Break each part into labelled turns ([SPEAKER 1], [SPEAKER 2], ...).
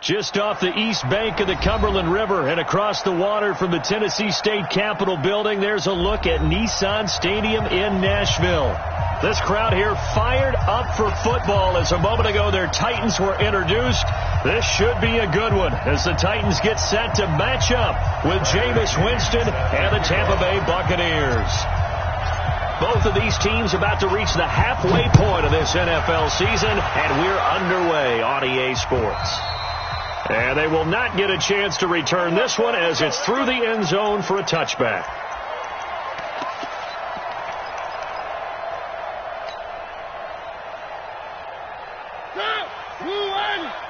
[SPEAKER 1] Just off the east bank of the Cumberland River and across the water from the Tennessee State Capitol building, there's a look at Nissan Stadium in Nashville. This crowd here fired up for football as a moment ago their Titans were introduced. This should be a good one as the Titans get set to match up with Jameis Winston and the Tampa Bay Buccaneers. Both of these teams about to reach the halfway point of this NFL season, and we're underway on EA Sports. And they will not get a chance to return this one as it's through the end zone for a touchback.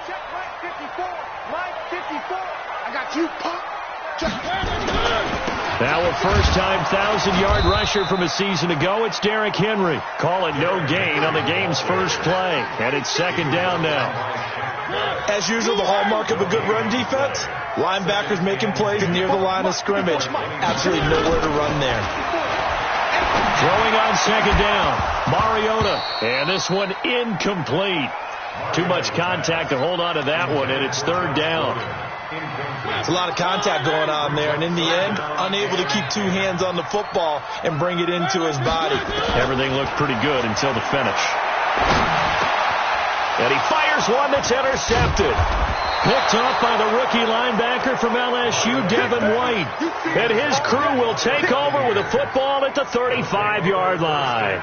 [SPEAKER 2] Check Mike 54. Mike 54. I got you, Pop.
[SPEAKER 1] Now a first-time 1,000-yard rusher from a season ago. It's Derrick Henry. Call it no gain on the game's first play. And it's second down now.
[SPEAKER 3] As usual, the hallmark of a good run defense, linebackers making plays near the line of scrimmage. Absolutely nowhere to run there.
[SPEAKER 1] Throwing on second down, Mariota. And this one incomplete. Too much contact to hold on to that one, and it's third down.
[SPEAKER 3] It's a lot of contact going on there, and in the end, unable to keep two hands on the football and bring it into his body.
[SPEAKER 1] Everything looked pretty good until the finish. And he fires one that's intercepted. Picked off by the rookie linebacker from LSU, Devin White. And his crew will take over with a football at the 35-yard line.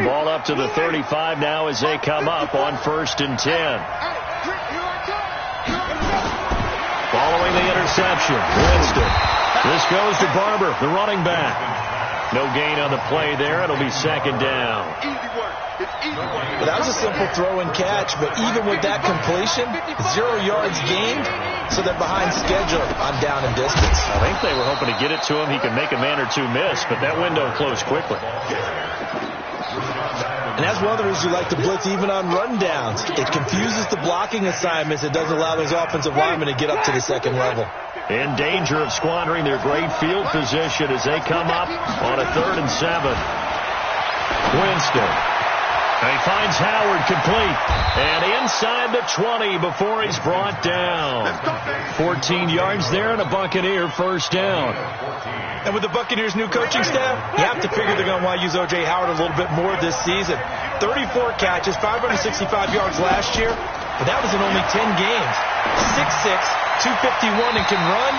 [SPEAKER 1] Ball up to the 35 now as they come up on 1st and 10. Following the interception, Winston. This goes to Barber, the running back. No gain on the play there. It'll be second down.
[SPEAKER 3] Well, that was a simple throw and catch, but even with that completion, 0 yards gained, so they're behind schedule on down and distance.
[SPEAKER 1] I think they were hoping to get it to him. He could make a man or two miss, but that window closed quickly.
[SPEAKER 3] And that's one of the reasons you like to blitz even on rundowns. It confuses the blocking assignments. It doesn't allow those offensive linemen to get up to the second level.
[SPEAKER 1] In danger of squandering their great field position as they come up on a 3rd and 7. Winston. He finds Howard complete. And inside the 20 before he's brought down. 14 yards there and a Buccaneer first down.
[SPEAKER 3] And with the Buccaneers' new coaching staff, you have to figure they're going to want to use O.J. Howard a little bit more this season. 34 catches, 565 yards last year, but that was in only 10 games. 6'6", 251, and can run.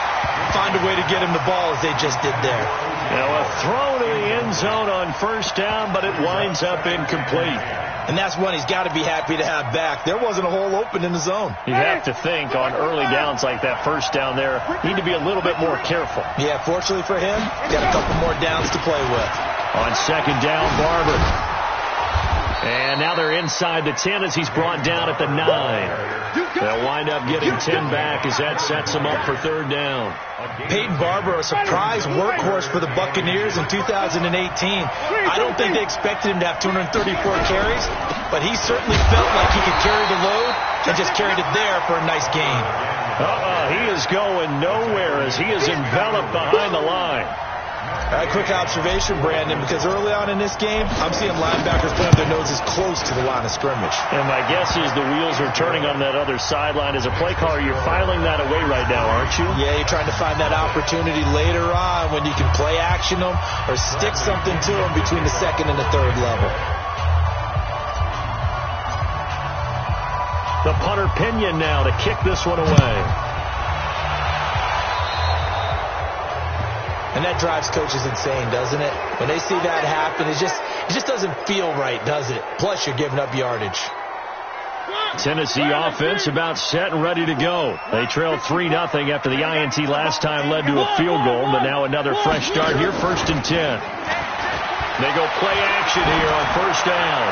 [SPEAKER 3] Find a way to get him the ball as they just did there.
[SPEAKER 1] Now a throw to the end zone on first down, but it winds up incomplete.
[SPEAKER 3] And that's one he's got to be happy to have back. There wasn't a hole open in the zone.
[SPEAKER 1] You have to think on early downs like that first down there, need to be a little bit more careful.
[SPEAKER 3] Yeah, fortunately for him, got a couple more downs to play with.
[SPEAKER 1] On second down, Barber. And now they're inside the 10 as he's brought down at the 9. They'll wind up getting 10 back as that sets them up for third down.
[SPEAKER 3] Peyton Barber, a surprise workhorse for the Buccaneers in 2018. I don't think they expected him to have 234 carries, but he certainly felt like he could carry the load and just carried it there for a nice gain.
[SPEAKER 1] He is going nowhere as he is enveloped behind the line.
[SPEAKER 3] Quick observation, Brandon, because early on in this game, I'm seeing linebackers putting their noses close to the line of scrimmage.
[SPEAKER 1] And my guess is the wheels are turning on that other sideline. As a play caller, you're filing that away right now, aren't you?
[SPEAKER 3] Yeah, you're trying to find that opportunity later on when you can play action them or stick something to them between the second and the third level.
[SPEAKER 1] The punter Pinion now to kick this one away.
[SPEAKER 3] And that drives coaches insane, doesn't it? When they see that happen, it just doesn't feel right, does it? Plus, you're giving up yardage.
[SPEAKER 1] Tennessee offense about set and ready to go. They trail 3-0 after the INT last time led to a field goal, but now another fresh start here, 1st and 10. They go play action here on first down.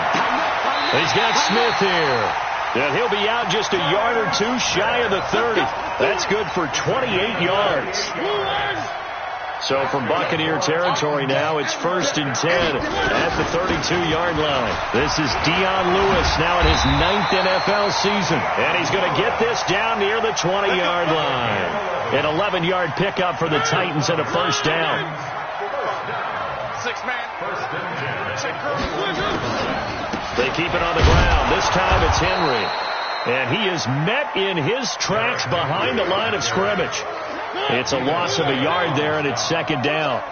[SPEAKER 1] He's got Smith here. And he'll be out just a yard or two shy of the 30. That's good for 28 yards. So from Buccaneer territory now, it's 1st and 10 at the 32-yard line. This is Deon Lewis now in his 9th NFL season. And he's going to get this down near the 20-yard line. An 11-yard pickup for the Titans and a first down. They keep it on the ground. This time it's Henry. And he is met in his tracks behind the line of scrimmage. It's a loss of a yard there, and it's second down.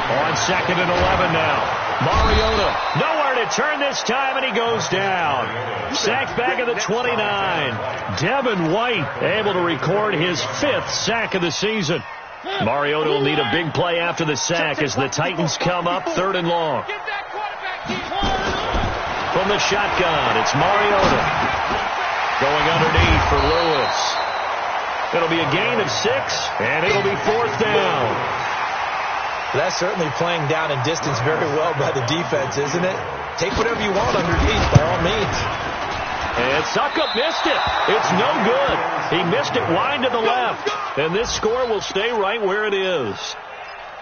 [SPEAKER 1] On 2nd and 11 now. Mariota, nowhere to turn this time, and he goes down. Sacked back at the 29. Devin White able to record his 5th sack of the season. Mariota will need a big play after the sack as the Titans come up 3rd and long. From the shotgun, it's Mariota. Going underneath for Lewis. It'll be a gain of 6, and it'll be 4th down.
[SPEAKER 3] That's certainly playing down in distance very well by the defense, isn't it? Take whatever you want underneath, by all means.
[SPEAKER 1] And Suckup missed it. It's no good. He missed it wide to the left. And this score will stay right where it is.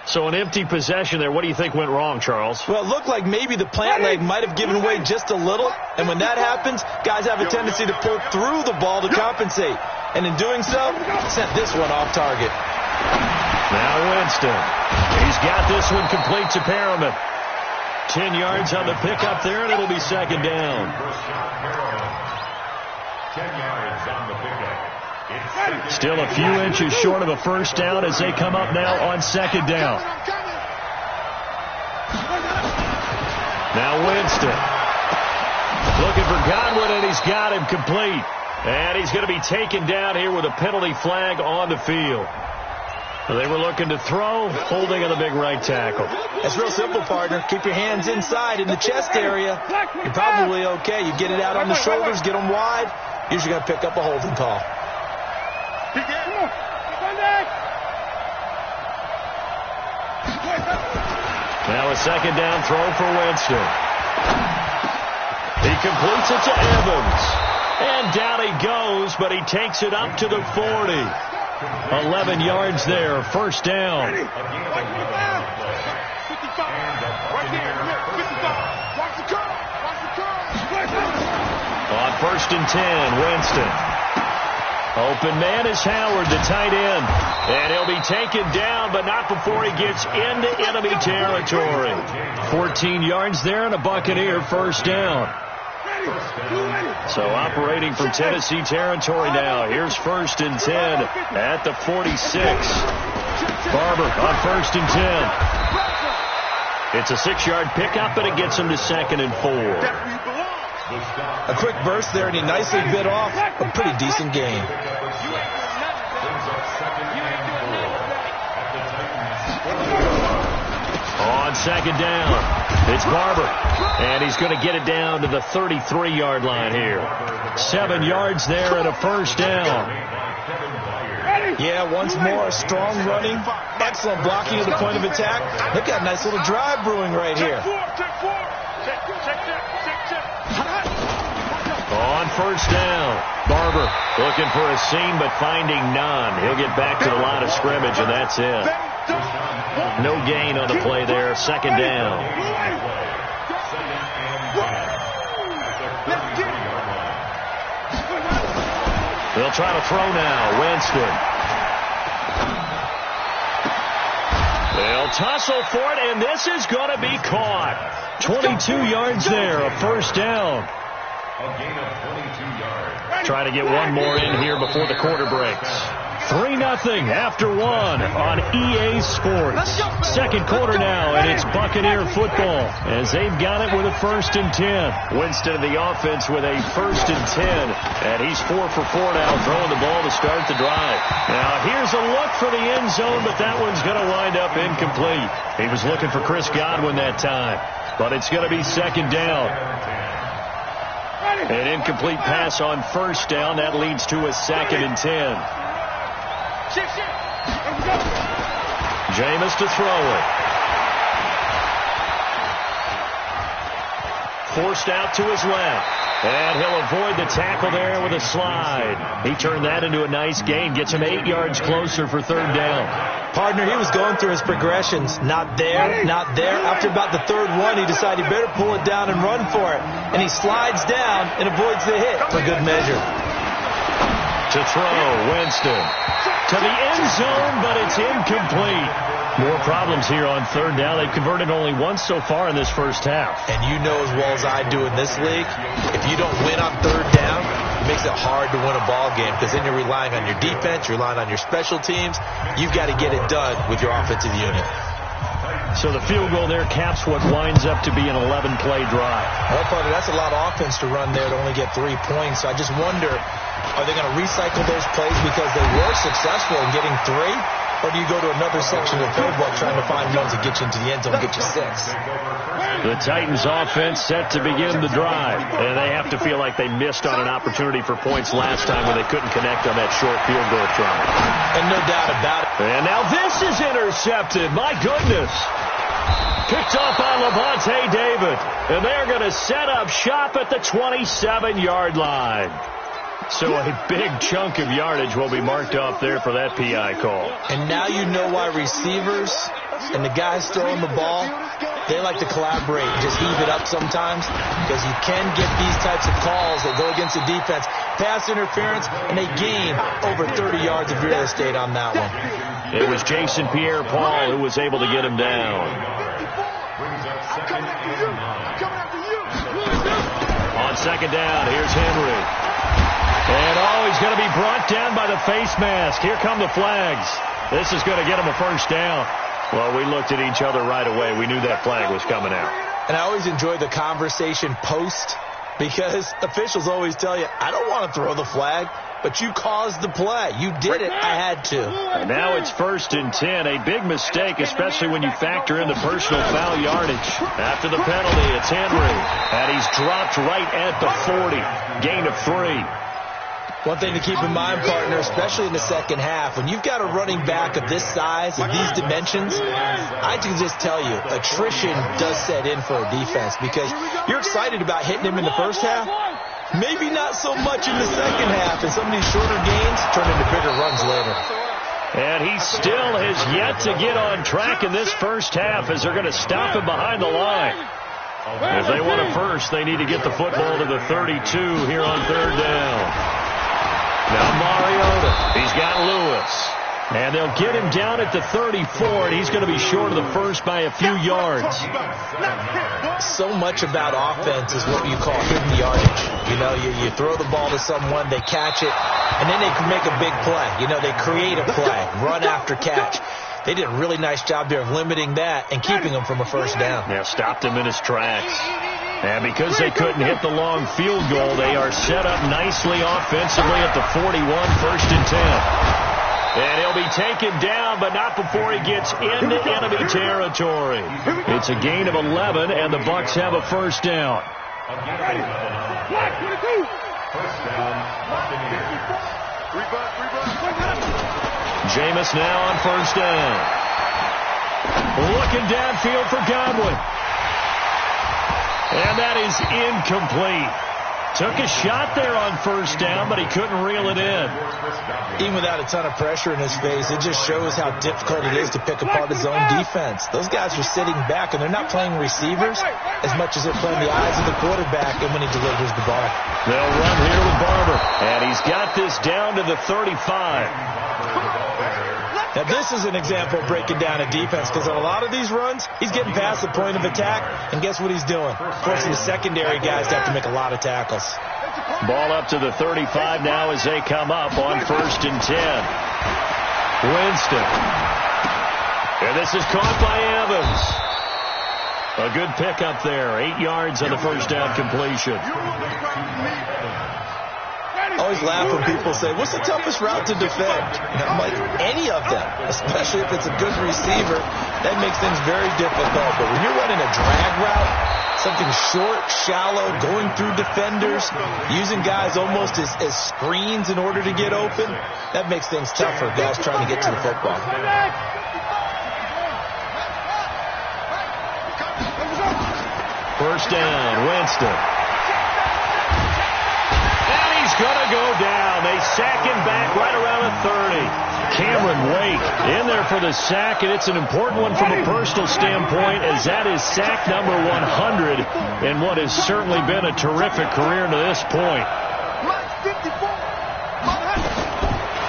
[SPEAKER 1] So an empty possession there. What do you think went wrong, Charles?
[SPEAKER 3] Well, it looked like maybe the plant leg might have given way just a little. And when that happens, guys have a tendency to pull through the ball to compensate. And in doing so, sent this one off target.
[SPEAKER 1] Now Winston. He's got this one complete to Perriman. 10 yards on the pickup there, and it'll be second down.
[SPEAKER 4] 10 yards on the pickup.
[SPEAKER 1] Still a few inches short of a first down as they come up now on second down. Now Winston. Looking for Godwin, and he's got him complete. And he's going to be taken down here with a penalty flag on the field. They were looking to throw, holding on the big right tackle.
[SPEAKER 3] That's real simple, partner. Keep your hands inside in the chest area. You're probably okay. You get it out on the shoulders, get them wide. Usually going to pick up a holding call.
[SPEAKER 1] Now a second down throw for Winston. He completes it to Evans. And down he goes, but he takes it up to the 40. 11 yards there, first down. On 1st and 10, Winston. Open man is Howard, the tight end. And he'll be taken down, but not before he gets into enemy territory. 14 yards there and a Buccaneer first down. So operating from Tennessee territory now. Here's 1st and 10 at the 46. Barber on 1st and 10. It's a 6-yard pickup, but it gets him to 2nd and 4.
[SPEAKER 3] A quick burst there, and he nicely bit off a pretty decent gain.
[SPEAKER 1] On second down, it's Barber. And he's going to get it down to the 33-yard line here. 7 yards there and a first down.
[SPEAKER 3] Yeah, once more, strong running, excellent blocking at the point of attack. Look at that nice little drive brewing right here.
[SPEAKER 1] On first down, Barber looking for a seam but finding none. He'll get back to the line of scrimmage, and that's it. No gain on the play there, second down. They'll try to throw now. Winston. They'll tussle for it, and this is going to be caught. 22 yards there, a first down.
[SPEAKER 4] A gain of 22 yards.
[SPEAKER 1] Try to get one more in here before the quarter breaks. 3-0 after one on EA Sports. Second quarter now, and it's Buccaneer football as they've got it with a 1st and 10. Winston in the offense with a 1st and 10, and he's 4 for 4 now, throwing the ball to start the drive. Now here's a look for the end zone, but that one's going to wind up incomplete. He was looking for Chris Godwin that time, but it's going to be second down. An incomplete pass on first down. That leads to a 2nd and 10. Jameis to throw it. Forced out to his left. And he'll avoid the tackle there with a slide. He turned that into a nice gain. Gets him 8 yards closer for third down.
[SPEAKER 3] Partner, he was going through his progressions. Not there, not there. After about the third one, he decided he better pull it down and run for it. And he slides down and avoids the hit for good measure.
[SPEAKER 1] To throw, Winston. To the end zone, but it's incomplete. More problems here on third down. They've converted only once so far in this first half.
[SPEAKER 3] And you know as well as I do in this league, if you don't win on third down, it makes it hard to win a ball game because then you're relying on your defense, you're relying on your special teams. You've got to get it done with your offensive unit.
[SPEAKER 1] So the field goal there caps what winds up to be an 11-play drive.
[SPEAKER 3] Well, partner, that's a lot of offense to run there to only get 3 points. So I just wonder, are they going to recycle those plays because they were successful in getting 3? Or do you go to another section of the playbook trying to find ones that get you into the end zone and get you 6?
[SPEAKER 1] The Titans offense set to begin the drive. And they have to feel like they missed on an opportunity for points last time when they couldn't connect on that short field goal try.
[SPEAKER 3] And no doubt about it.
[SPEAKER 1] And now this is intercepted. My goodness. Picked off by Levante David. And they're going to set up shop at the 27-yard line. So a big chunk of yardage will be marked off there for that PI call.
[SPEAKER 3] And now you know why receivers and the guys throwing the ball, they like to collaborate and just heave it up sometimes because you can get these types of calls that go against the defense. Pass interference, and they gain over 30 yards of real estate on that one.
[SPEAKER 1] It was Jason Pierre-Paul who was able to get him down. On second down, here's Henry. And, he's going to be brought down by the face mask. Here come the flags. This is going to get him a first down. Well, we looked at each other right away. We knew that flag was coming out.
[SPEAKER 3] And I always enjoy the conversation post because officials always tell you, I don't want to throw the flag, but you caused the play. You did it. I had to.
[SPEAKER 1] And now it's 1st and 10. A big mistake, especially when you factor in the personal foul yardage. After the penalty, it's Henry. And he's dropped right at the 40. Gain of 3.
[SPEAKER 3] One thing to keep in mind, partner, especially in the second half, when you've got a running back of this size and these dimensions, I can just tell you, attrition does set in for a defense because you're excited about hitting him in the first half. Maybe not so much in the second half, and some of these shorter gains turn into bigger runs later.
[SPEAKER 1] And he still has yet to get on track in this first half as they're going to stop him behind the line. If they want a first, they need to get the football to the 32 here on third down. Now Mariota, he's got Lewis. And they'll get him down at the 34, and he's going to be short of the first by a few yards.
[SPEAKER 3] So much about offense is what you call hidden yardage. You know, you throw the ball to someone, they catch it, and then they can make a big play. You know, they create a play, run after catch. They did a really nice job there of limiting that and keeping him from a first down.
[SPEAKER 1] Yeah, stopped him in his tracks. And because they couldn't hit the long field goal, they are set up nicely offensively at the 41, 1st and 10. And he'll be taken down, but not before he gets into enemy territory. It's a gain of 11, and the Bucs have a first down. Jameis now on first down. Looking downfield for Godwin. And that is incomplete. Took a shot there on first down, but he couldn't reel it in.
[SPEAKER 3] Even without a ton of pressure in his face, it just shows how difficult it is to pick apart his own defense. Those guys are sitting back, and they're not playing receivers as much as they're playing the eyes of the quarterback and when he delivers the ball.
[SPEAKER 1] They'll run here with Barber, and he's got this down to the 35.
[SPEAKER 3] Now, this is an example of breaking down a defense because on a lot of these runs, he's getting past the point of attack, and guess what he's doing? Forcing the secondary guys to have to make a lot of tackles.
[SPEAKER 1] Ball up to the 35 now as they come up on 1st and 10. Winston. And this is caught by Evans. A good pickup there. 8 yards on the first down completion.
[SPEAKER 3] I always laugh when people say, what's the toughest route to defend? And I'm like, any of them, especially if it's a good receiver, that makes things very difficult. But when you're running a drag route, something short, shallow, going through defenders, using guys almost as screens in order to get open, that makes things tougher, guys trying to get to the football.
[SPEAKER 1] First down, Winston. Going to go down. They sack him back right around the 30. Cameron Wake in there for the sack, and it's an important one from a personal standpoint as that is sack number 100 in what has certainly been a terrific career to this point.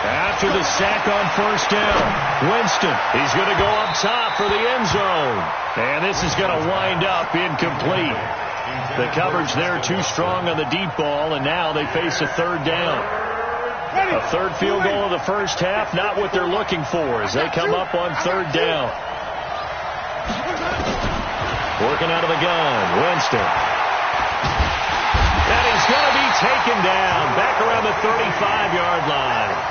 [SPEAKER 1] At after the sack on first down. Winston, he's going to go up top for the end zone. And this is going to wind up incomplete. The coverage there too strong on the deep ball, and now they face a third down. A third field goal of the first half, not what they're looking for as they come up on third down. Working out of the gun, Winston. And he's going to be taken down back around the 35-yard line.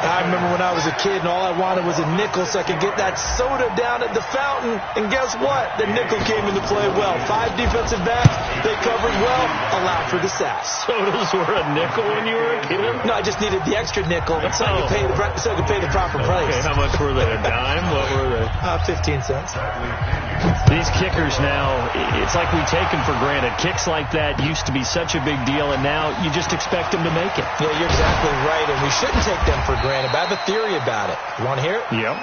[SPEAKER 3] I remember when I was a kid and all I wanted was a nickel so I could get that soda down at the fountain. And guess what? The nickel came into play well. 5 defensive backs, they covered well, allowed for the sack.
[SPEAKER 1] Sodas were a nickel when you were a kid?
[SPEAKER 3] No, I just needed the extra nickel so I could pay the proper price.
[SPEAKER 1] Okay, how much were they? A dime? What were they?
[SPEAKER 3] 15 cents.
[SPEAKER 1] These kickers now, it's like we take them for granted. Kicks like that used to be such a big deal, and now you just expect them to make it.
[SPEAKER 3] Yeah, you're exactly right, and we shouldn't take them for granted. But I have a theory about it. You want to hear it?
[SPEAKER 1] Yep.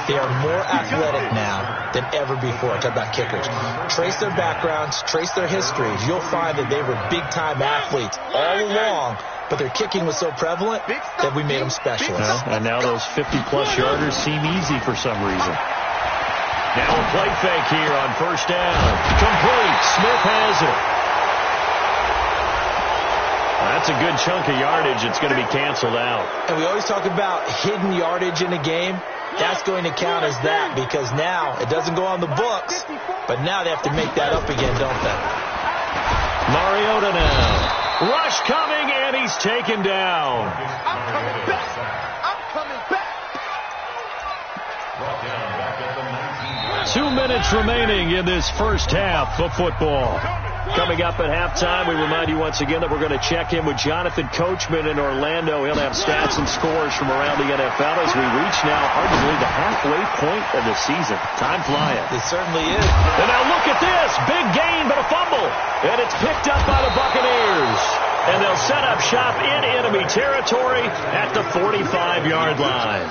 [SPEAKER 3] They are more athletic now than ever before. Talk about kickers. Trace their backgrounds, trace their histories. You'll find that they were big-time athletes all along, but their kicking was so prevalent that we made them specialists.
[SPEAKER 1] And now those 50-plus yarders seem easy for some reason. Now a play fake here on first down. Complete. Smith has it. That's a good chunk of yardage. It's going to be canceled out.
[SPEAKER 3] And we always talk about hidden yardage in a game. That's going to count as that because now it doesn't go on the books, but now they have to make that up again, don't they?
[SPEAKER 1] Mariota now. Rush coming, and he's taken down.
[SPEAKER 2] I'm coming back. I'm coming back.
[SPEAKER 1] 2 minutes remaining in this first half of football. Coming up at halftime, we remind you once again that we're going to check in with Jonathan Coachman in Orlando. He'll have stats and scores from around the NFL as we reach now, hard to believe, the halfway point of the season. Time flying.
[SPEAKER 3] It certainly is.
[SPEAKER 1] And now look at this. Big gain, but a fumble. And it's picked up by the Buccaneers. And they'll set up shop in enemy territory at the 45-yard line.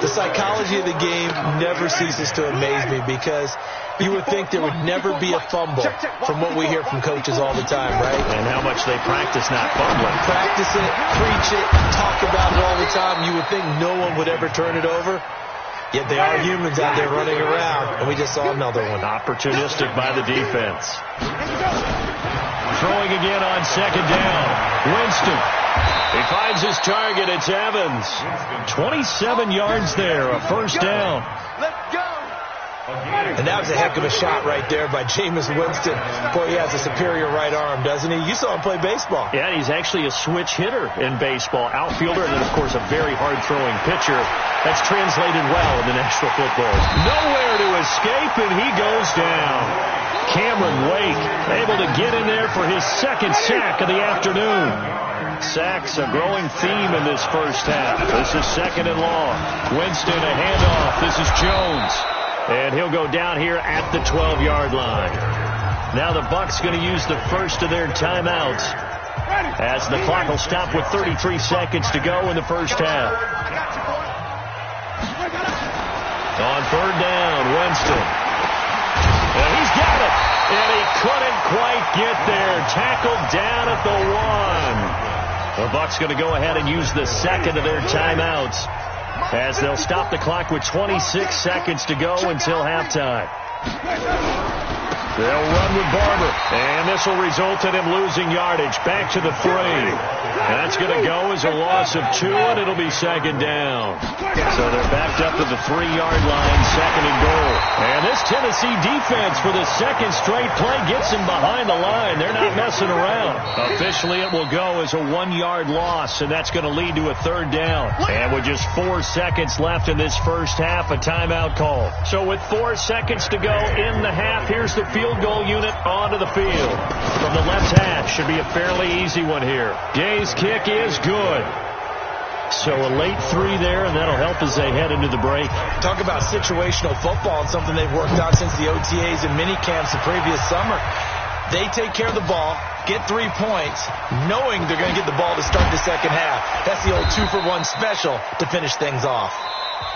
[SPEAKER 3] The psychology of the game never ceases to amaze me because you would think there would never be a fumble from what we hear from coaches all the time, right?
[SPEAKER 1] And how much they practice not fumbling.
[SPEAKER 3] Practice it, preach it, talk about it all the time. You would think no one would ever turn it over. Yet they are humans out there running around, and we just saw another one.
[SPEAKER 1] Opportunistic by the defense. Throwing again on second down. Winston. He finds his target. It's Evans. 27 yards there, a first down.
[SPEAKER 2] Let's go.
[SPEAKER 3] And that was a heck of a shot right there by Jameis Winston. Boy, he has a superior right arm, doesn't he? You saw him play baseball.
[SPEAKER 1] Yeah, he's actually a switch hitter in baseball. Outfielder, and then, of course, a very hard-throwing pitcher. That's translated well in the National Football. Nowhere to escape, and he goes down. Cameron Wake able to get in there for his second sack of the afternoon. Sacks a growing theme in this first half. This is second and long. Winston, a handoff. This is Jones. And he'll go down here at the 12-yard line. Now the Bucs going to use the first of their timeouts as the clock will stop with 33 seconds to go in the first half. On third down, Winston. And he's got it. And he couldn't quite get there. Tackled down at the 1. The Bucs going to go ahead and use the second of their timeouts as they'll stop the clock with 26 seconds to go until halftime. They'll run with Barber, and this will result in him losing yardage. Back to the 3. And that's going to go as a loss of 2, and it'll be second down. So they're backed up to the 3-yard line, second and goal. And this Tennessee defense for the second straight play gets him behind the line. They're not messing around. Officially, it will go as a 1-yard loss, and that's going to lead to a third down. And with just 4 seconds left in this first half, a timeout call. So with 4 seconds to go in the half, here's the field goal unit onto the field. From the left hash, should be a fairly easy one here. Gay's kick is good. So a late 3 there, and that'll help as they head into the break.
[SPEAKER 3] Talk about situational football and something they've worked out since the OTAs and mini camps the previous summer. They take care of the ball, get 3 points, knowing they're going to get the ball to start the second half. That's the old 2-for-1 special to finish things off.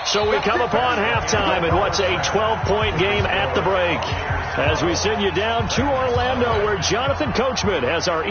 [SPEAKER 1] So we come upon halftime in what's a 12-point game at the break. As we send you down to Orlando, where Jonathan Coachman has our